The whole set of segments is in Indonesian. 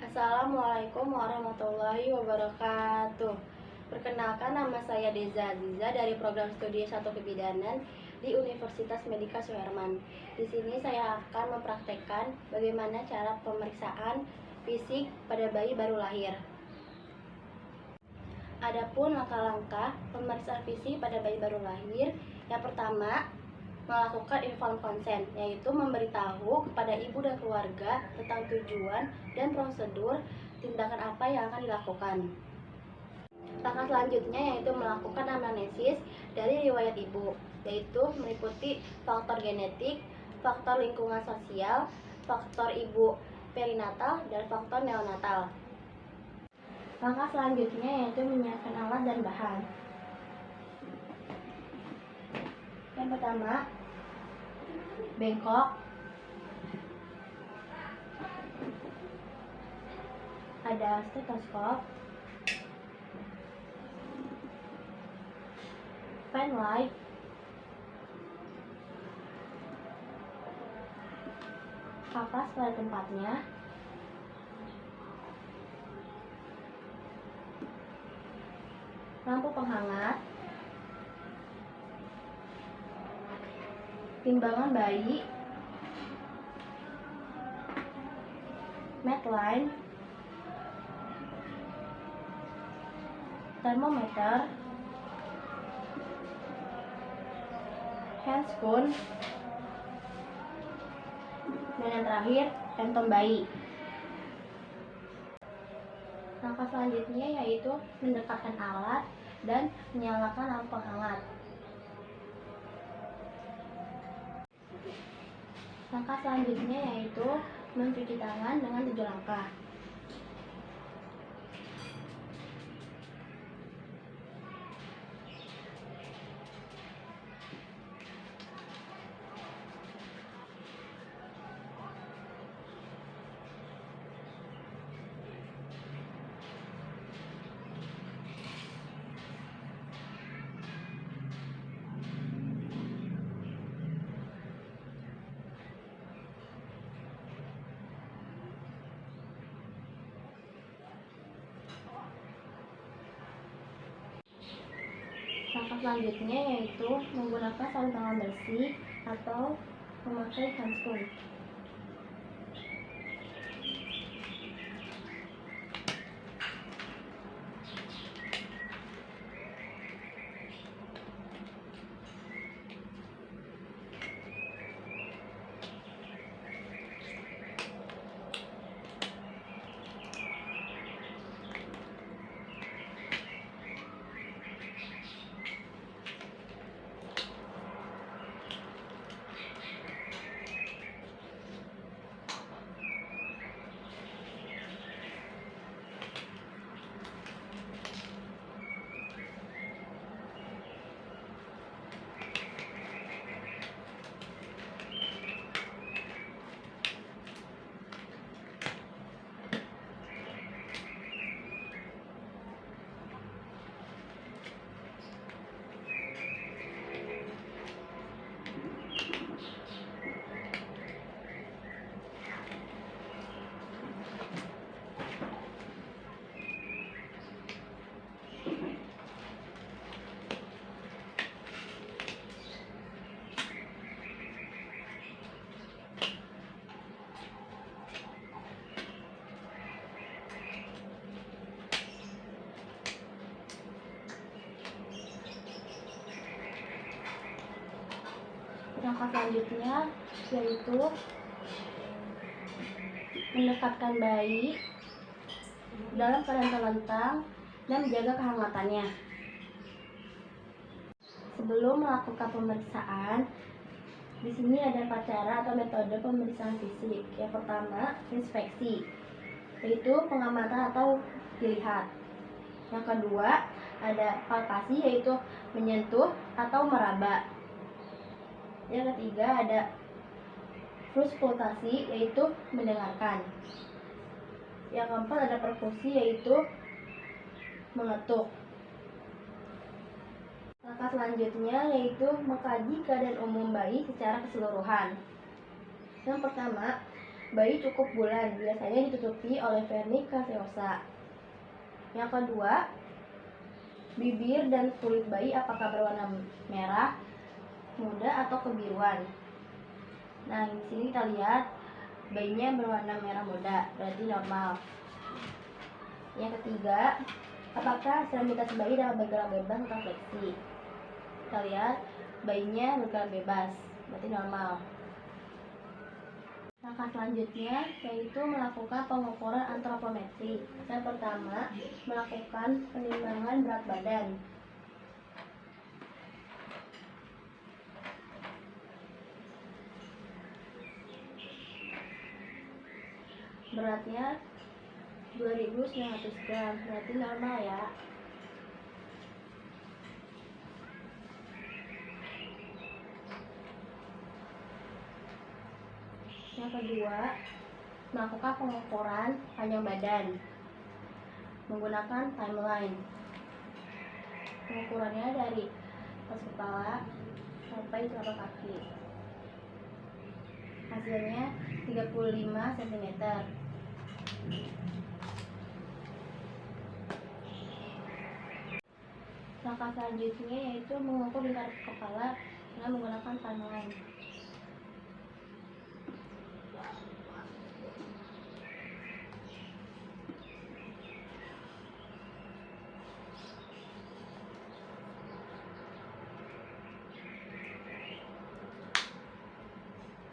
Assalamualaikum warahmatullahi wabarakatuh. Perkenalkan, nama saya Deza Aziza dari program studi S1 Kebidanan di Universitas Medika Suherman. Di sini saya akan mempraktekkan bagaimana cara pemeriksaan fisik pada bayi baru lahir. Adapun langkah-langkah pemeriksaan fisik pada bayi baru lahir, yang pertama, melakukan informed consent, yaitu memberitahu kepada ibu dan keluarga tentang tujuan dan prosedur tindakan apa yang akan dilakukan. Langkah selanjutnya yaitu melakukan anamnesis dari riwayat ibu, yaitu meliputi faktor genetik, faktor lingkungan sosial, faktor ibu perinatal, dan faktor neonatal. Langkah selanjutnya yaitu menyiapkan alat dan bahan. Yang pertama, bengkok, ada stetoskop, pen light, kapas pada tempatnya, lampu penghangat, timbangan bayi, medline, termometer, handscoon, dan yang terakhir, rentong bayi. Langkah selanjutnya yaitu mendekatkan alat dan menyalakan lampu penghangat. Langkah selanjutnya yaitu mencuci tangan dengan 7 langkah. Langkah selanjutnya yaitu menggunakan sarung tangan bersih atau memakai handscoon. Langkah selanjutnya yaitu mendekatkan bayi dalam keadaan terlentang dan menjaga kehangatannya. Sebelum melakukan pemeriksaan, di sini ada 4 cara atau metode pemeriksaan fisik. Yang pertama, inspeksi, yaitu pengamatan atau dilihat. Yang kedua, ada palpasi, yaitu menyentuh atau meraba. Yang ketiga, ada auskultasi, yaitu mendengarkan. Yang keempat, ada perkusi, yaitu mengetuk. Langkah selanjutnya yaitu mengkaji keadaan umum bayi secara keseluruhan. Yang pertama, bayi cukup bulan, biasanya ditutupi oleh vernik caseosa. Yang kedua, bibir dan kulit bayi apakah berwarna merah, muda atau kebiruan. Nah, di sini kita lihat bayinya berwarna merah muda, berarti normal. Yang ketiga, apakah ekstremitas bayi dapat bergerak bebas atau fleksi? Kita lihat bayinya bergerak bebas, berarti normal. Langkah selanjutnya yaitu melakukan pengukuran antropometri. Yang pertama, melakukan penimbangan berat badan. Beratnya 2.900 gram, berarti normal ya. Yang kedua, melakukan pengukuran panjang badan menggunakan timeline. Pengukurannya dari atas kepala sampai telapak kaki. Hasilnya 35 cm. Langkah selanjutnya yaitu mengukur lingkar kepala dengan menggunakan timeline.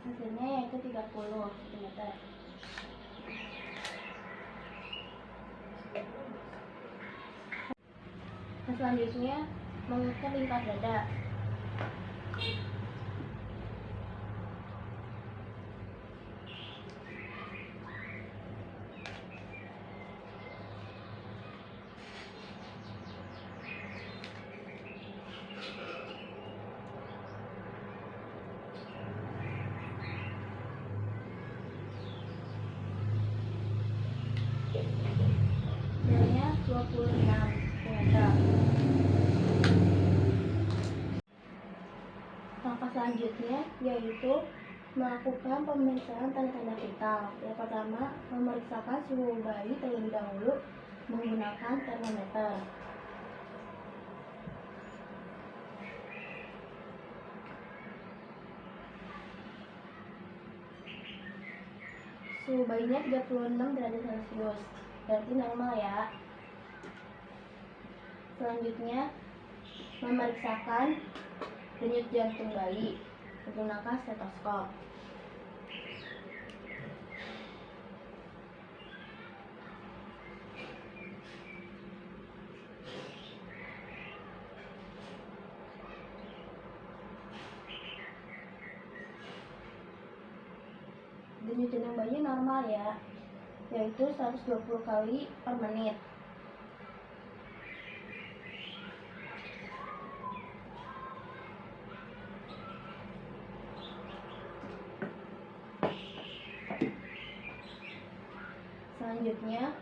Hasilnya yaitu 30 cm. Selanjutnya mengukur lingkar dada. Darinya 26 cm. Langkah selanjutnya yaitu melakukan pemeriksaan tanda-tanda vital. Yang pertama, memeriksakan suhu bayi terlebih dahulu menggunakan termometer. Suhu bayinya 36 derajat Celcius, berarti normal ya. Selanjutnya, memeriksakan denyut jantung bayi menggunakan stetoskop. Denyut jantung bayi normal ya, yaitu 120 kali per menit. Selanjutnya,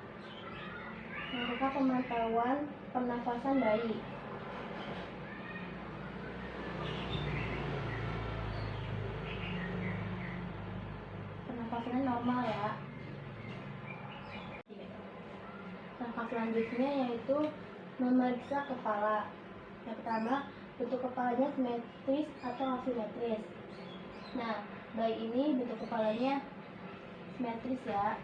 melakukan pemantauan pernafasan bayi. Pernafasannya normal ya. Langkah selanjutnya yaitu memeriksa kepala. Yang pertama, bentuk kepalanya simetris atau asimetris. Nah, bayi ini bentuk kepalanya simetris ya.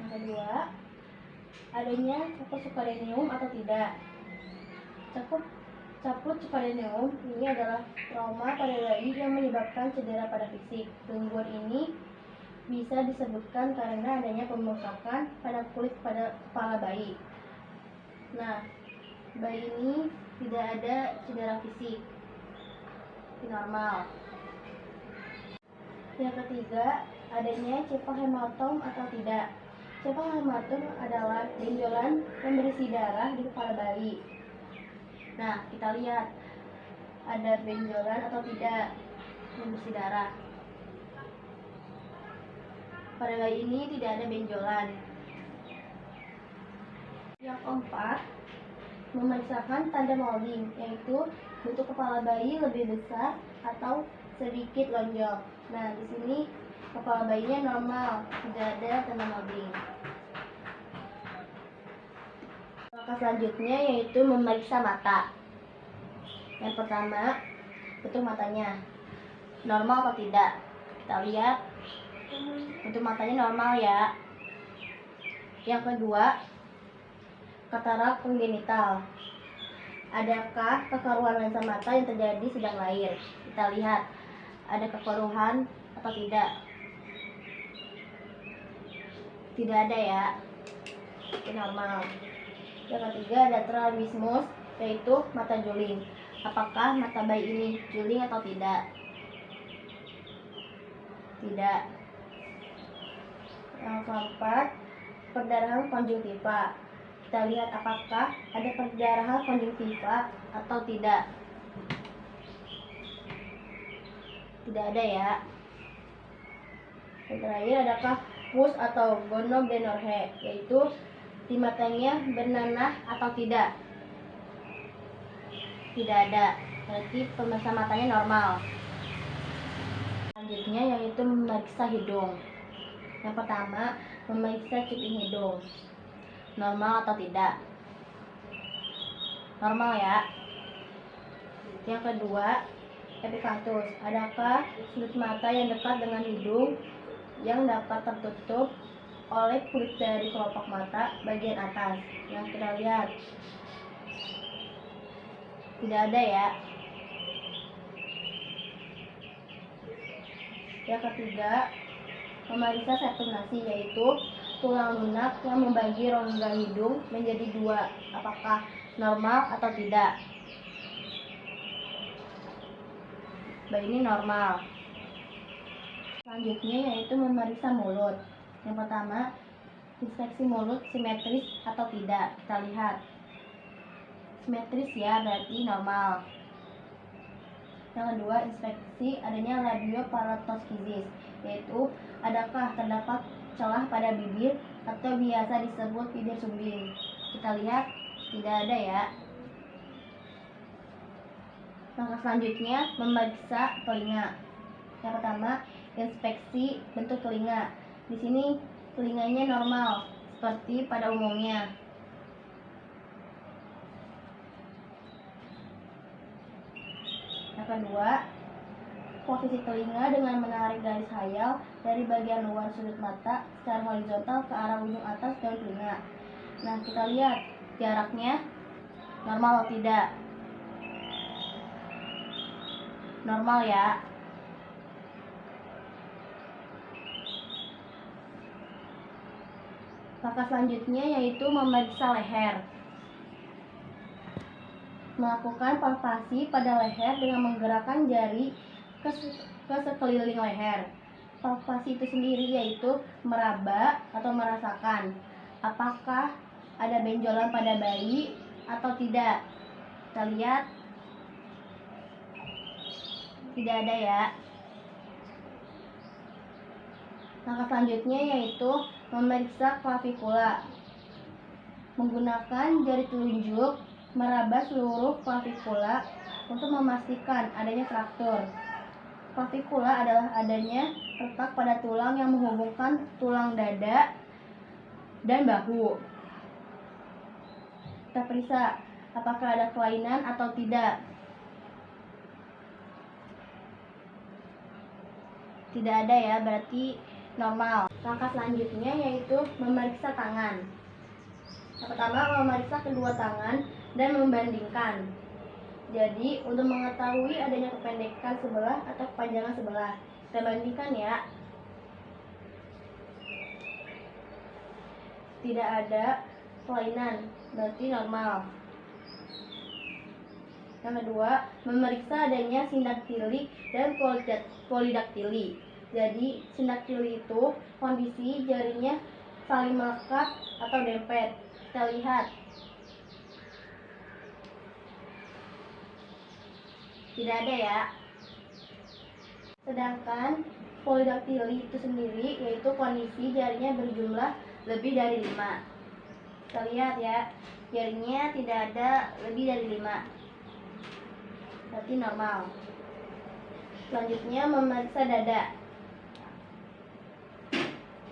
Yang kedua, adanya caput suprarennium atau tidak. Caput suprarennium ini adalah trauma pada bayi yang menyebabkan cedera pada fisik. Gangguan ini bisa disebutkan karena adanya pembengkakan pada kulit pada kepala bayi. Nah, bayi ini tidak ada cedera fisik, normal. Yang ketiga, adanya cephahematom atau tidak. Cephahematom adalah benjolan yang berisi darah di kepala bayi. Nah, kita lihat ada benjolan atau tidak yang berisi darah. Pada bayi ini tidak ada benjolan. Yang keempat, memeriksakan tanda molding, yaitu bentuk kepala bayi lebih besar atau sedikit lonjong. Nah, di sini kepala bayinya normal, tidak ada tanda nodding. Langkah selanjutnya yaitu memeriksa mata. Yang pertama, bentuk matanya normal atau tidak. Kita lihat bentuk matanya normal ya. Yang kedua, katarak kongenital. Adakah kekeruhan lensa mata yang terjadi sedang lahir? Kita lihat, ada kekeruhan atau tidak? Tidak ada ya, itu normal. Yang ketiga, ada strabismus, yaitu mata juling. Apakah mata bayi ini juling atau tidak? Tidak. Yang keempat, perdarahan konjungtiva. Kita lihat apakah ada perdarahan konjungtiva atau tidak. Tidak ada ya. Yang terakhir, adakah pus atau gonogenorrhea, yaitu di matanya bernanah atau tidak. Tidak ada, berarti pemeriksaan matanya normal. Selanjutnya yaitu memeriksa hidung. Yang pertama, memeriksa cuping hidung. Normal atau tidak? Normal ya. Yang kedua, epikanthus. Adakah sudut mata yang dekat dengan hidung yang dapat tertutup oleh kulit dari kelopak mata bagian atas? Yang kita lihat, tidak ada ya. Yang ketiga, memeriksa septum nasi, yaitu tulang lunak yang membagi rongga hidung menjadi dua. Apakah normal atau tidak? Bayi ini normal. Selanjutnya yaitu memeriksa mulut. Yang pertama, inspeksi mulut simetris atau tidak. Kita lihat, simetris ya, berarti normal. Yang kedua, inspeksi adanya labiopalatosfisis, yaitu adakah terdapat celah pada bibir atau biasa disebut bibir sumbing. Kita lihat, tidak ada ya. Langkah selanjutnya, memeriksa telinga. Yang pertama, inspeksi bentuk telinga. Di sini telinganya normal seperti pada umumnya. Yang kedua, posisi telinga dengan menarik garis khayal dari bagian luar sudut mata secara horizontal ke arah ujung atas daun telinga. Nah, kita lihat jaraknya normal atau tidak. Normal ya. Langkah selanjutnya yaitu memeriksa leher. Melakukan palpasi pada leher dengan menggerakkan jari ke sekeliling leher. Palpasi itu sendiri yaitu meraba atau merasakan apakah ada benjolan pada bayi atau tidak. Kita lihat, tidak ada ya. Langkah selanjutnya yaitu memeriksa klavikula. Menggunakan jari telunjuk meraba seluruh klavikula untuk memastikan adanya fraktur. Klavikula adalah adanya retak pada tulang yang menghubungkan tulang dada dan bahu. Kita periksa apakah ada kelainan atau tidak. Tidak ada ya, berarti normal. Langkah selanjutnya yaitu memeriksa tangan. Yang pertama, memeriksa kedua tangan dan membandingkan. Jadi, untuk mengetahui adanya kependekan sebelah atau kepanjangan sebelah, kita bandingkan ya. Tidak ada kelainan, berarti normal. Yang kedua, memeriksa adanya sindaktili dan polidaktili. Jadi, sindaktili itu kondisi jarinya saling melekat atau dempet. Kita lihat, tidak ada ya. Sedangkan polidaktili itu sendiri yaitu kondisi jarinya berjumlah lebih dari 5. Kita lihat ya, jarinya tidak ada lebih dari 5. berarti normal. Selanjutnya memeriksa dada.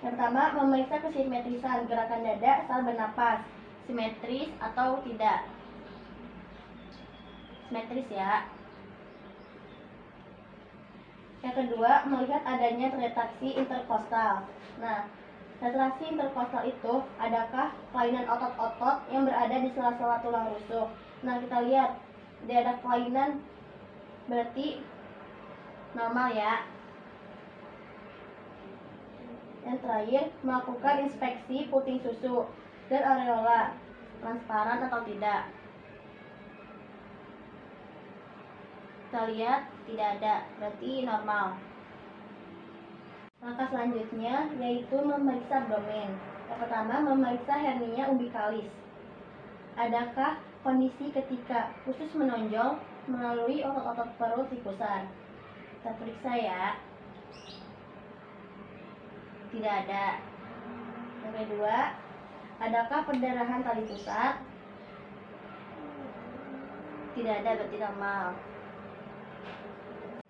Yang pertama, memeriksa kesimetrisan gerakan dada saat bernapas, simetris atau tidak. Simetris ya. Yang kedua, melihat adanya retraksi interkostal. Nah, retraksi interkostal itu adakah kelainan otot-otot yang berada di sela-sela tulang rusuk. Nah, kita lihat dia ada kelainan, berarti normal ya. Yang terakhir, melakukan inspeksi puting susu dan areola, transparan atau tidak. Kita lihat tidak ada, berarti normal. Langkah selanjutnya yaitu memeriksa abdomen. Yang pertama, memeriksa hernia umbilikalis. Adakah kondisi ketika usus menonjol melalui otot-otot perut di pusar? Kita periksa ya. Tidak ada. Yang kedua, adakah perdarahan tali pusat? Tidak ada, berarti normal.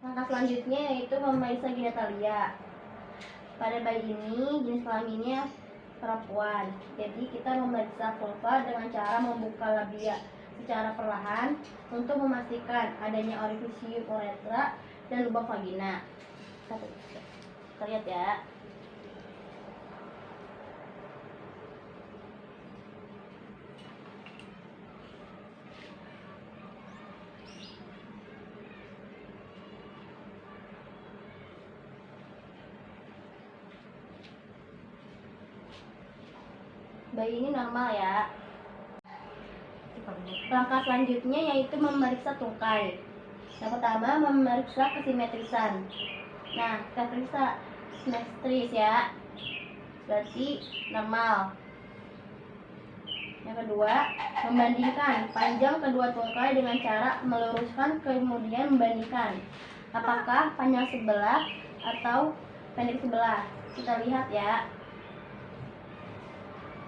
Langkah selanjutnya yaitu memeriksa genitalia. Pada bayi ini jenis kelaminnya perempuan. Jadi kita memeriksa vulva dengan cara membuka labia secara perlahan untuk memastikan adanya orifisium uretra dan lubang vagina. Kita lihat ya. Bayi ini normal ya. Langkah selanjutnya yaitu memeriksa tungkai. Yang pertama, memeriksa kesimetrisan. Nah, kita periksa simetris ya, berarti normal. Yang kedua, membandingkan panjang kedua tungkai dengan cara meluruskan kemudian membandingkan apakah panjang sebelah atau pendek sebelah. Kita lihat ya,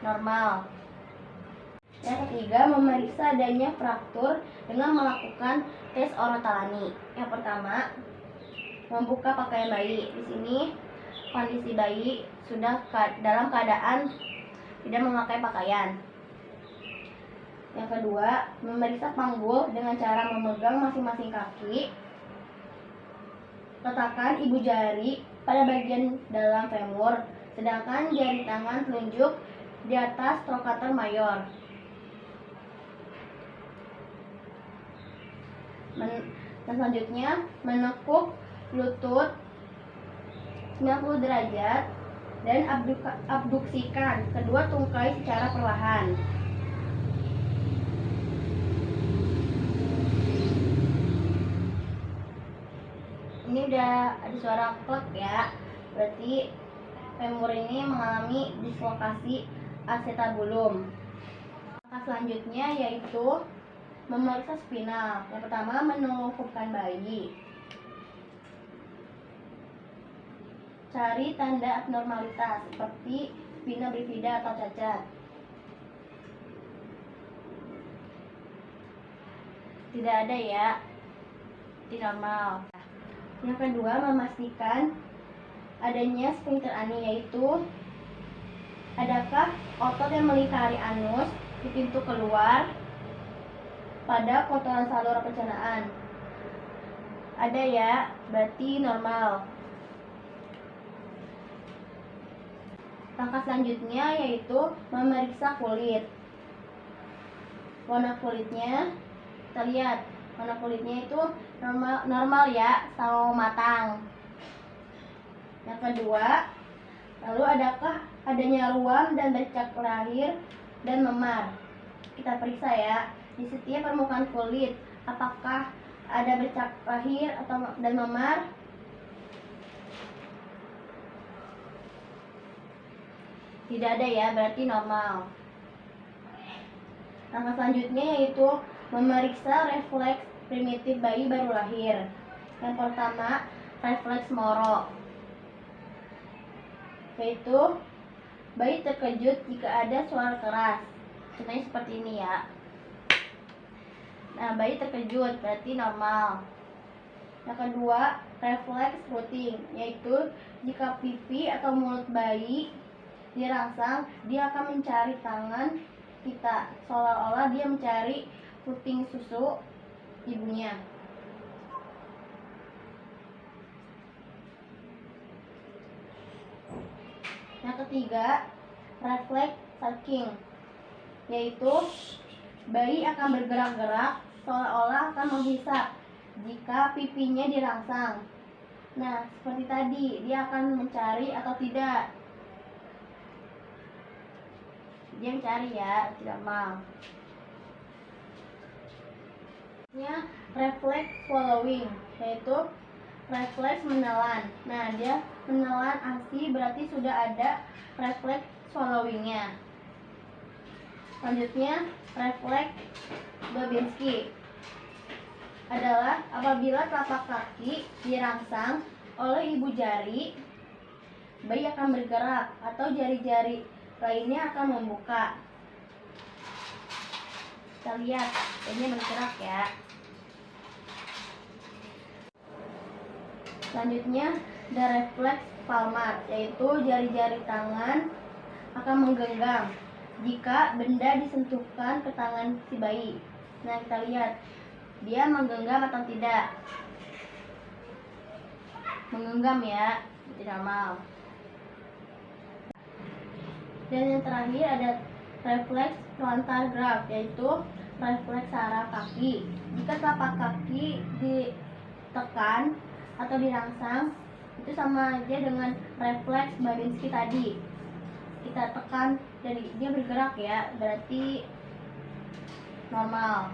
normal. Yang ketiga, memeriksa adanya fraktur dengan melakukan tes orotalani. Yang pertama, membuka pakaian bayi. Di sini kondisi bayi sudah dalam keadaan tidak memakai pakaian. Yang kedua, memeriksa panggul dengan cara memegang masing-masing kaki. Letakkan ibu jari pada bagian dalam femur, sedangkan jari tangan telunjuk di atas trokater mayor. Dan selanjutnya, menekuk lutut 90 derajat dan abduksikan kedua tungkai secara perlahan. Ini udah ada suara klek ya, berarti femur ini mengalami dislokasi acetabulum. Langkah selanjutnya yaitu memeriksa spinal. Yang pertama, menelungkupkan bayi. Cari tanda abnormalitas seperti spina bifida atau cacat. Tidak ada ya, ini normal. Yang kedua, memastikan adanya sphincter ani, yaitu adakah otot yang melingkari anus di pintu keluar pada kotoran saluran pencernaan. Ada ya, berarti normal. Langkah selanjutnya yaitu memeriksa kulit. Warna kulitnya, kita lihat warna kulitnya itu normal ya, sawo matang. Yang kedua, lalu adakah adanya ruam dan bercak lahir dan memar. Kita periksa ya, di setiap permukaan kulit apakah ada bercak lahir dan memar. Tidak ada ya, berarti normal. Langkah selanjutnya yaitu memeriksa refleks primitif bayi baru lahir. Yang pertama, refleks Moro, yaitu bayi terkejut jika ada suara keras. Contohnya seperti ini ya. Nah, bayi terkejut, berarti normal. Yang kedua, refleks rooting, yaitu jika pipi atau mulut bayi dirangsang, dia akan mencari tangan kita, seolah-olah dia mencari puting susu ibunya. Yang ketiga, refleks sucking, yaitu bayi akan bergerak-gerak seolah-olah akan menghisap jika pipinya dirangsang. Nah, seperti tadi, dia akan mencari atau tidak. Dia mencari ya, tidak mau. Refleks swallowing, yaitu refleks menelan. Nah, dia menelan ASI, berarti sudah ada refleks swallowingnya. Selanjutnya, refleks Babinski adalah apabila telapak kaki dirangsang oleh ibu jari, bayi akan bergerak atau jari-jari lainnya akan membuka. Kita lihat, ini bergerak ya. Selanjutnya, ada refleks palmar, yaitu jari-jari tangan akan menggenggam jika benda disentuhkan ke tangan si bayi. Nah, kita lihat, dia menggenggam atau tidak. Menggenggam ya, tidak mau. Dan yang terakhir ada refleks plantar graph, yaitu refleks saraf kaki. Jika telapak kaki ditekan atau dirangsang, itu sama aja dengan refleks Babinski tadi. Kita tekan dan dia bergerak ya, berarti normal.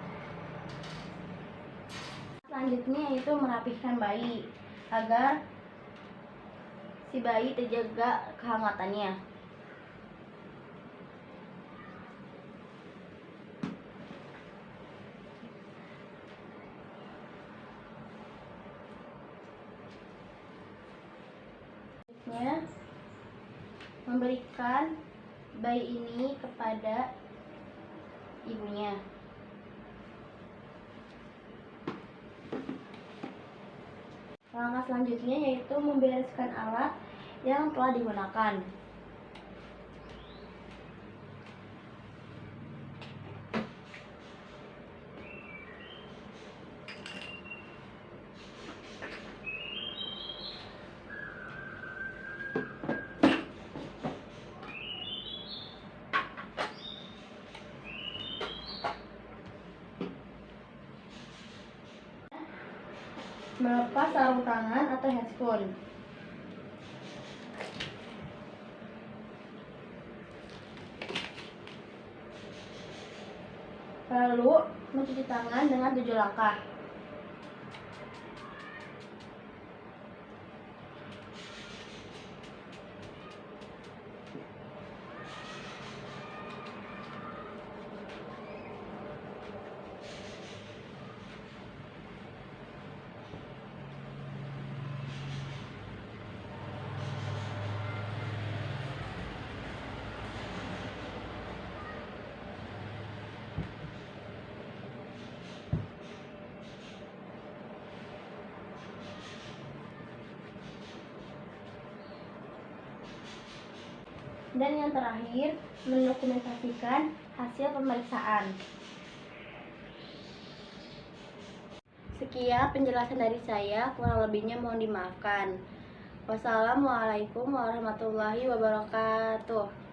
Selanjutnya yaitu merapihkan bayi agar si bayi terjaga kehangatannya. Selanjutnya, memberikan bayi ini kepada ibunya. Langkah selanjutnya yaitu membereskan alat yang telah digunakan. Melepas sarung tangan atau handscoon. Lalu mencuci tangan dengan 7 langkah. Dan yang terakhir, mendokumentasikan hasil pemeriksaan. Sekian penjelasan dari saya, kurang lebihnya mohon dimaafkan. Wassalamualaikum warahmatullahi wabarakatuh.